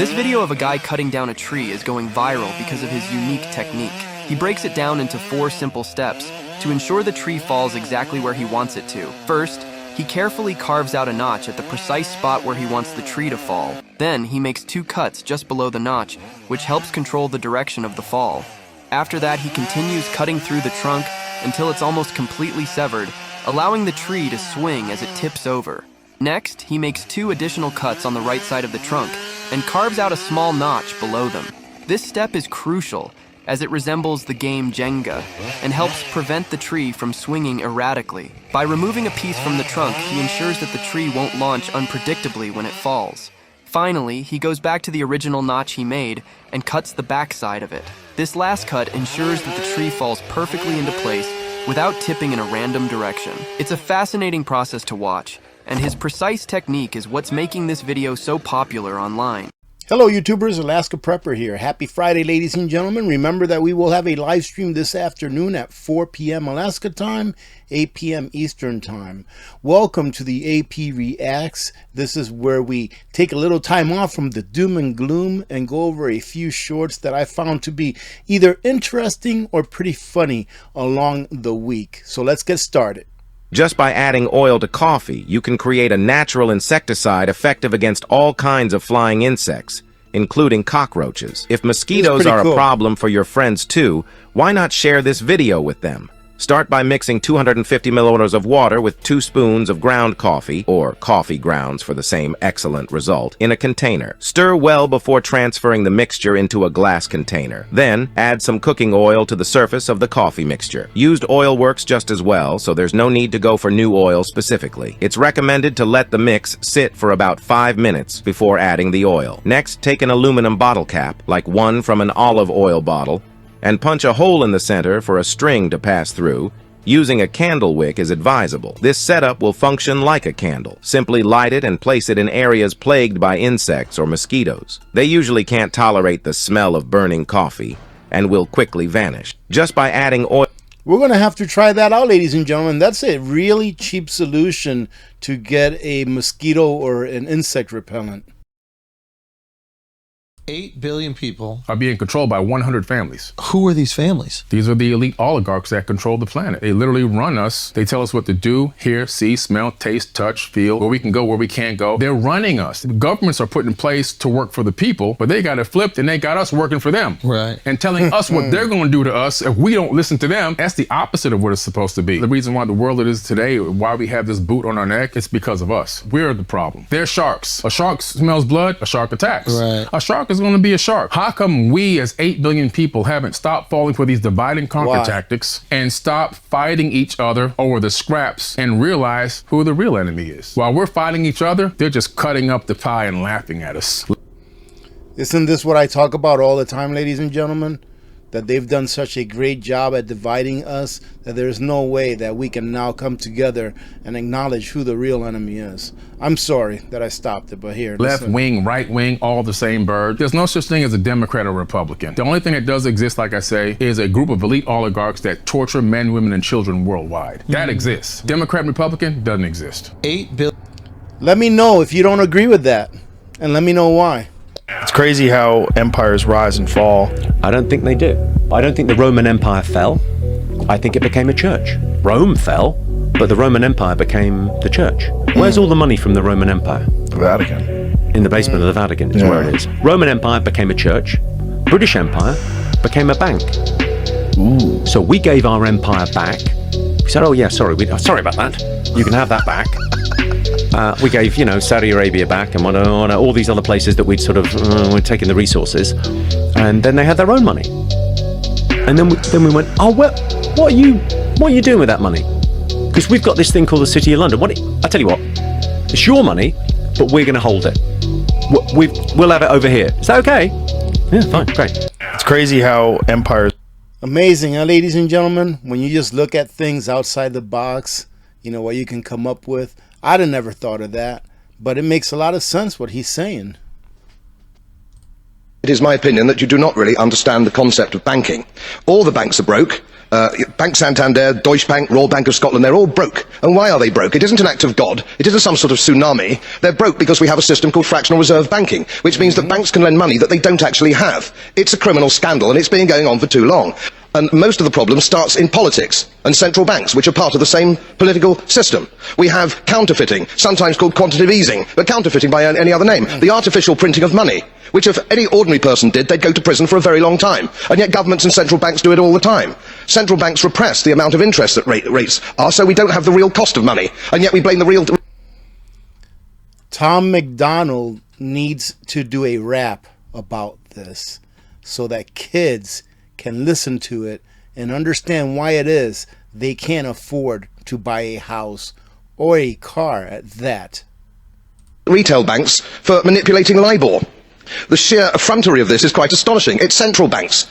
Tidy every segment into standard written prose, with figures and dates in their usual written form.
This video of a guy cutting down a tree is going viral because of his unique technique. He breaks it down into 4 simple steps to ensure the tree falls exactly where he wants it to. First, he carefully carves out a notch at the precise spot where he wants the tree to fall. Then, he makes 2 cuts just below the notch, which helps control the direction of the fall. After that, he continues cutting through the trunk until it's almost completely severed, allowing the tree to swing as it tips over. Next, he makes 2 additional cuts on the right side of the trunk and carves out a small notch below them. This step is crucial, as it resembles the game Jenga and helps prevent the tree from swinging erratically. By removing a piece from the trunk, he ensures that the tree won't launch unpredictably when it falls. Finally, he goes back to the original notch he made and cuts the back side of it. This last cut ensures that the tree falls perfectly into place without tipping in a random direction. It's a fascinating process to watch, and his precise technique is what's making this video so popular online. Hello YouTubers, Alaska Prepper here. Happy Friday, ladies and gentlemen. Remember that we will have a live stream this afternoon at 4 p.m. Alaska time, 8 p.m. Eastern time. Welcome to the AP Reacts. This is where we take a little time off from the doom and gloom and go over a few shorts that I found to be either interesting or pretty funny along the week. So let's get started. Just by adding oil to coffee, you can create a natural insecticide effective against all kinds of flying insects, including cockroaches. If mosquitoes are a problem for your friends too, why not share this video with them? Start by mixing 250 milliliters of water with 2 spoons of ground coffee, or coffee grounds for the same excellent result, in a container. Stir well before transferring the mixture into a glass container. Then, add some cooking oil to the surface of the coffee mixture. Used oil works just as well, so there's no need to go for new oil specifically. It's recommended to let the mix sit for about 5 minutes before adding the oil. Next, take an aluminum bottle cap, like one from an olive oil bottle, and punch a hole in the center for a string to pass through. Using a candle wick is advisable. This setup will function like a candle. Simply light it and place it in areas plagued by insects or mosquitoes. They usually can't tolerate the smell of burning coffee and will quickly vanish. Just by adding oil... We're going to have to try that out, ladies and gentlemen. That's a really cheap solution to get a mosquito or an insect repellent. 8 billion people are being controlled by 100 families. Who are these families? These are the elite oligarchs that control the planet. They literally run us. They tell us what to do, hear, see, smell, taste, touch, feel, where we can go, where we can't go. They're running us. The governments are put in place to work for the people, but they got it flipped and they got us working for them. Right. And telling us what they're going to do to us if we don't listen to them. That's the opposite of what it's supposed to be. The reason why the world it is today, why we have this boot on our neck, it's because of us. We're the problem. They're sharks. A shark smells blood, a shark attacks. Right. A shark is going to be a shark. How come we as 8 billion people haven't stopped falling for these divide and conquer tactics and stopped fighting each other over the scraps and realize who the real enemy is? While we're fighting each other, they're just cutting up the pie and laughing at us. Isn't this what I talk about all the time, ladies and gentlemen? That they've done such a great job at dividing us that there's no way that we can now come together and acknowledge who the real enemy is. I'm sorry that I stopped it, but here. Left wing, right wing, all the same bird. There's no such thing as a Democrat or Republican. The only thing that does exist, like I say, is a group of elite oligarchs that torture men, women, and children worldwide. That exists. Democrat and Republican doesn't exist. 8 billion. Let me know if you don't agree with that, and let me know why. It's crazy how empires rise and fall. I don't think they do. I don't think the Roman Empire fell. I think it became a church. Rome fell, but the Roman Empire became the church. Where's all the money from the Roman Empire? The Vatican. In the basement of the Vatican is where it is. Roman Empire became a church. British Empire became a bank. Ooh. So we gave our empire back. We said, oh yeah, sorry about that. You can have that back. We gave, Saudi Arabia back and all these other places that we'd sort of we'd taken the resources, and then they had their own money. And then we went, oh well, what are you doing with that money? Because we've got this thing called the City of London. I tell you what, it's your money, but we're going to hold it. We'll have it over here. Is that okay? Yeah, fine, great. It's crazy how empires. Amazing, huh, ladies and gentlemen? When you just look at things outside the box, what you can come up with. I'd have never thought of that, but it makes a lot of sense what he's saying. It is my opinion that you do not really understand the concept of banking. All the banks are broke Bank Santander, Deutsche Bank, Royal Bank of Scotland, they're all broke. And why are they broke? It isn't an act of God. It isn't some sort of tsunami. They're broke because we have a system called fractional reserve banking, which means that banks can lend money that they don't actually have. It's a criminal scandal, and it's been going on for too long. And most of the problem starts in politics and central banks, which are part of the same political system. We have counterfeiting, sometimes called quantitative easing, but counterfeiting by any other name. The artificial printing of money, which if any ordinary person did, they'd go to prison for a very long time. And yet governments and central banks do it all the time. Central banks repress the amount of interest that rates are, so we don't have the real cost of money. And yet we blame the real... Tom McDonald needs to do a rap about this so that kids can listen to it and understand why it is they can't afford to buy a house or a car at that. Retail banks for manipulating LIBOR. The sheer effrontery of this is quite astonishing. It's central banks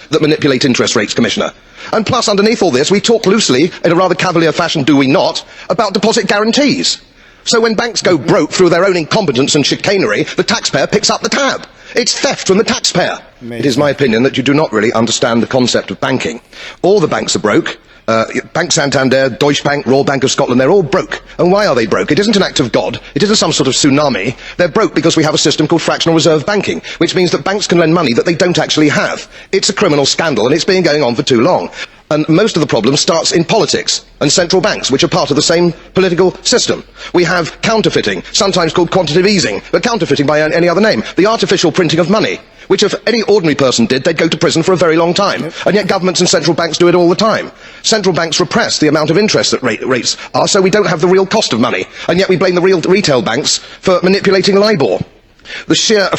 that manipulate interest rates, Commissioner. And plus, underneath all this, we talk loosely, in a rather cavalier fashion, do we not, about deposit guarantees. So when banks go broke through their own incompetence and chicanery, the taxpayer picks up the tab. It's theft from the taxpayer. Amazing. It is my opinion that you do not really understand the concept of banking. All the banks are broke. Bank Santander, Deutsche Bank, Royal Bank of Scotland, they're all broke. And why are they broke? It isn't an act of God. It isn't some sort of tsunami. They're broke because we have a system called fractional reserve banking, which means that banks can lend money that they don't actually have. It's a criminal scandal, and it's been going on for too long. And most of the problem starts in politics and central banks, which are part of the same political system. We have counterfeiting, sometimes called quantitative easing, but counterfeiting by any other name. The artificial printing of money, which if any ordinary person did, they'd go to prison for a very long time. And yet governments and central banks do it all the time. Central banks repress the amount of interest that rates are, so we don't have the real cost of money. And yet we blame the real retail banks for manipulating LIBOR. The sheer...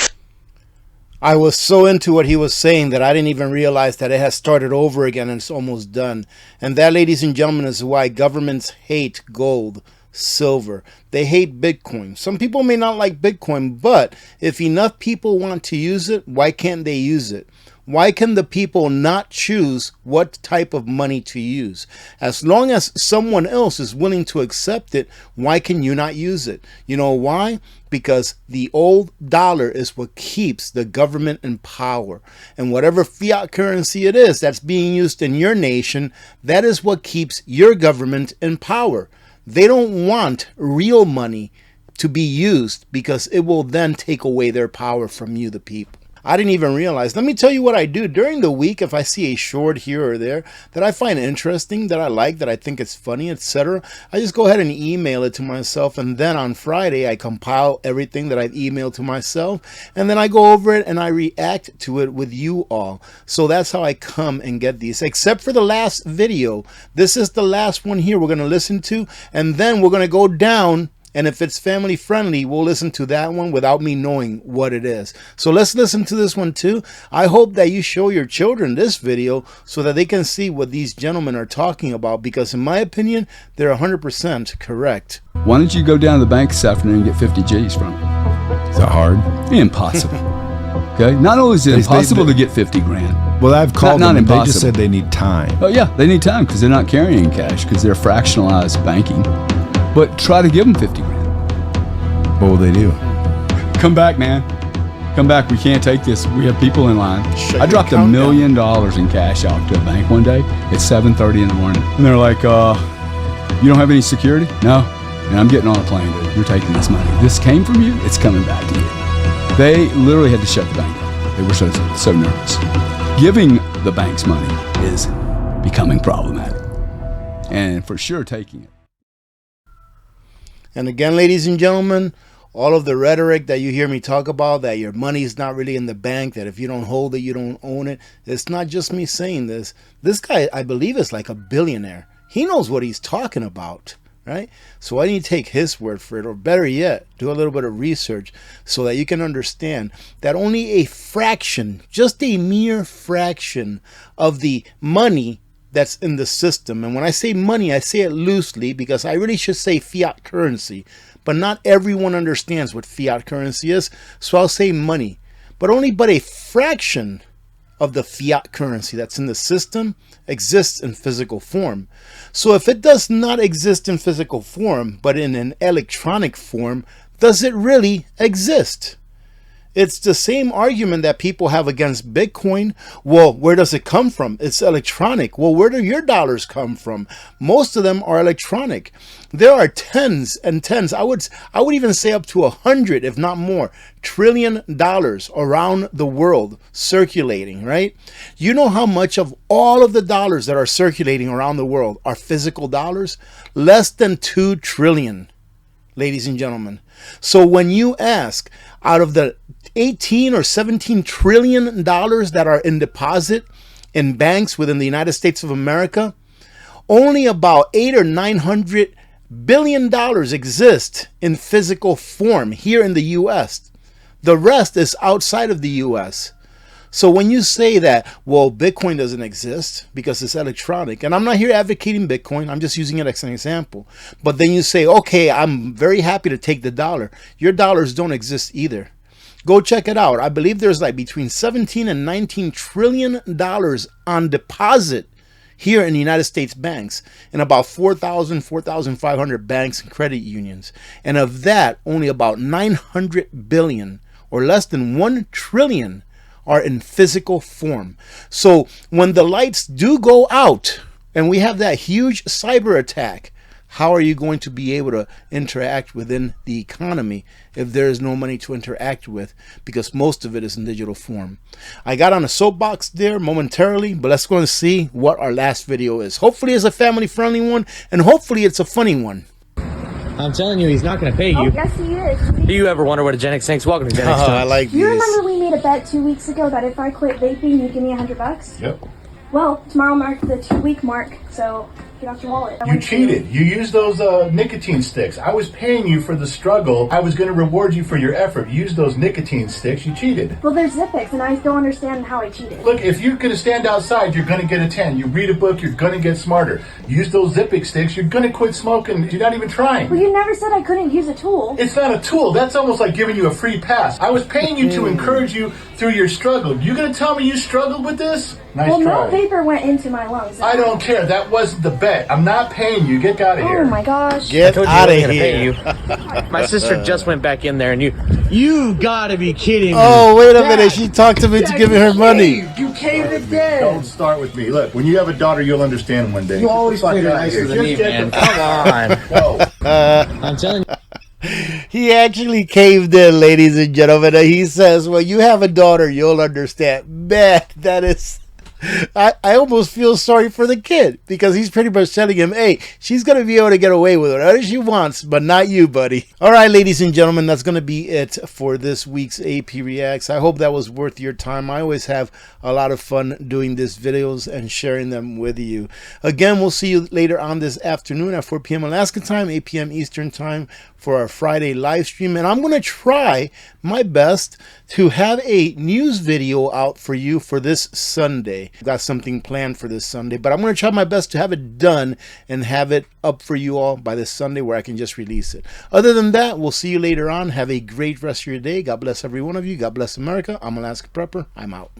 I was so into what he was saying that I didn't even realize that it has started over again and it's almost done. And that, ladies and gentlemen, is why governments hate gold, silver. They hate Bitcoin. Some people may not like Bitcoin, but if enough people want to use it, why can't they use it? Why can the people not choose what type of money to use? As long as someone else is willing to accept it, why can you not use it? You know why? Because the old dollar is what keeps the government in power. And whatever fiat currency it is that's being used in your nation, that is what keeps your government in power. They don't want real money to be used because it will then take away their power from you, the people. I didn't even realize. Let me tell you what I do during the week. If I see a short here or there that I find interesting, that I like, that I think it's funny, etc., I just go ahead and email it to myself. And then on Friday, I compile everything that I've emailed to myself. And then I go over it and I react to it with you all. So that's how I come and get these, except for the last video. This is the last one here we're going to listen to. And then we're going to go down. And if it's family friendly, we'll listen to that one without me knowing what it is. So let's listen to this one too. I hope that you show your children this video so that they can see what these gentlemen are talking about, because in my opinion, they're 100% correct. Why don't you go down to the bank this afternoon and get 50 G's from them? Is that hard? Impossible. Okay? Not only is it impossible to get 50 grand. Well, I've called them and they just impossible. said they need time. Oh yeah, they need time because they're not carrying cash because they're fractionalized banking. But try to give them 50 grand. What will they do? Come back, man. Come back. We can't take this. We have people in line. I dropped $1 million in cash out to a bank one day at 7:30 in the morning. And they're like, you don't have any security? No. And I'm getting on a plane, dude. You're taking this money. This came from you. It's coming back to you. They literally had to shut the bank down. They were so nervous. Giving the banks money is becoming problematic. And for sure taking it. And again, ladies and gentlemen, all of the rhetoric that you hear me talk about, that your money is not really in the bank, that if you don't hold it, you don't own it. It's not just me saying this. This guy, I believe, is like a billionaire. He knows what he's talking about, right? So why don't you take his word for it? Or better yet, do a little bit of research so that you can understand that only a fraction, just a mere fraction of the money that's in the system. And when I say money, I say it loosely because I really should say fiat currency. But not everyone understands what fiat currency is, so I'll say money. But only but a fraction of the fiat currency that's in the system exists in physical form. So if it does not exist in physical form, but in an electronic form, does it really exist? It's the same argument that people have against Bitcoin. Well, where does it come from? It's electronic. Well, where do your dollars come from? Most of them are electronic. There are tens and tens. I would even say up to 100, if not more, trillion dollars around the world circulating, right? You know how much of all of the dollars that are circulating around the world are physical dollars? Less than 2 trillion, ladies and gentlemen. So when you ask, out of the 18 or 17 trillion dollars that are in deposit in banks within the United States of America, only about 800 or 900 billion dollars exist in physical form here in the US. The rest is outside of the US. So when you say that, well, Bitcoin doesn't exist because it's electronic, and I'm not here advocating Bitcoin, I'm just using it as an example. But then you say, okay, I'm very happy to take the dollar. Your dollars don't exist either. Go check it out. I believe there's like between 17 and 19 trillion dollars on deposit here in the United States banks, in about 4,500 banks and credit unions. And of that, only about 900 billion, or less than 1 trillion, are in physical form. So when the lights do go out and we have that huge cyber attack, how are you going to be able to interact within the economy if there is no money to interact with? Because most of it is in digital form. I got on a soapbox there momentarily, but let's go and see what our last video is. Hopefully it's a family-friendly one, and hopefully it's a funny one. I'm telling you, he's not going to pay you. Oh, yes, he is. Do you ever wonder what a Gen X thinks? Welcome to Gen X. I like You these. remember we made a bet 2 weeks ago that if I quit vaping, you'd give me $100? Yep. Well, tomorrow marks the 2-week mark, so get off your wallet. You cheated. You used those nicotine sticks. I was paying you for the struggle. I was going to reward you for your effort. You used those nicotine sticks. You cheated. Well, there's Zippix, and I don't understand how I cheated. Look, if you're going to stand outside, you're going to get a 10. You read a book, you're going to get smarter. Use those Zippix sticks, you're going to quit smoking. You're not even trying. Well, you never said I couldn't use a tool. It's not a tool. That's almost like giving you a free pass. I was paying you to encourage you through your struggle. You going to tell me you struggled with this? Nice well, try. no vapor went into my lungs. I don't care. That wasn't the bet. I'm not paying you. Get out of here. Oh my gosh. Get out of here. My sister just went back in there, and you gotta be kidding me. Oh, wait a minute. She talked him into giving her money. You caved it dead. Don't start with me. Look, when you have a daughter, you'll understand one day. You always play nicer than me, man. Come on. Go. I'm telling you. He actually caved in, ladies and gentlemen. He says, well, you have a daughter, you'll understand. Man, that is... I almost feel sorry for the kid, because he's pretty much telling him, hey, she's going to be able to get away with whatever she wants, but not you, buddy. All right, ladies and gentlemen, that's going to be it for this week's AP Reacts. I hope that was worth your time. I always have a lot of fun doing these videos and sharing them with you. Again, we'll see you later on this afternoon at 4 p.m. Alaska time, 8 p.m. Eastern time for our Friday live stream. And I'm going to try my best to have a news video out for you for this Sunday. Got something planned for this Sunday, but I'm going to try my best to have it done and have it up for you all by this Sunday where I can just release it. Other than that, we'll see you later on. Have a great rest of your day. God bless every one of you. God bless America. I'm Alaska Prepper. I'm out.